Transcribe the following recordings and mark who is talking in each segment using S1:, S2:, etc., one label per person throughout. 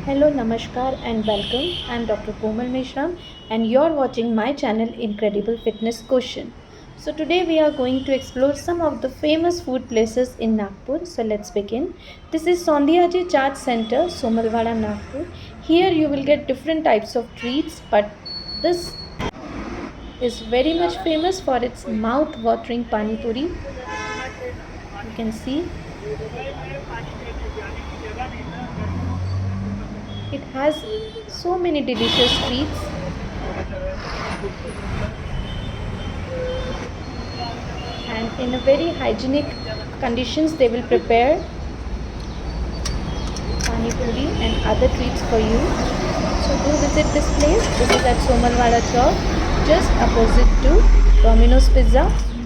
S1: Hello, Namaskar, and welcome. I'm Dr. Komal Mishram, and you're watching my channel Incredible Fitness Question. So, today we are going to explore some of the famous food places in Nagpur. So, let's begin. This is Saundhiaji Chaat Center, Somalwada, Nagpur. Here you will get different types of treats, but this is very much famous for its mouth-watering panipuri. You can see it has so many delicious treats, and in a very hygienic conditions they will prepare pani puri and other treats for you. So do visit this place. This is at Somalwada Chowk, just opposite to Domino's Pizza,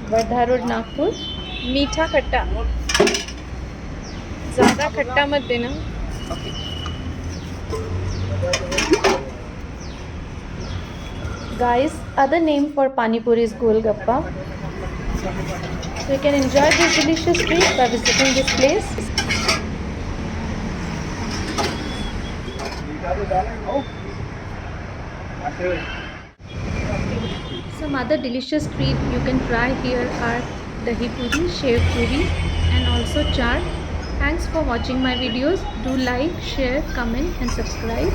S1: Wardha Road, Nagpur.
S2: मीठा खट्टा ज़्यादा खट्टा मत देना।
S1: Guys, other name for pani puri is golgappa. So you can enjoy this delicious treat by visiting this place. Some other delicious treat you can try here are dahi puri, shev puri, and also chaat. Thanks for watching my videos. Do like, share, comment and subscribe.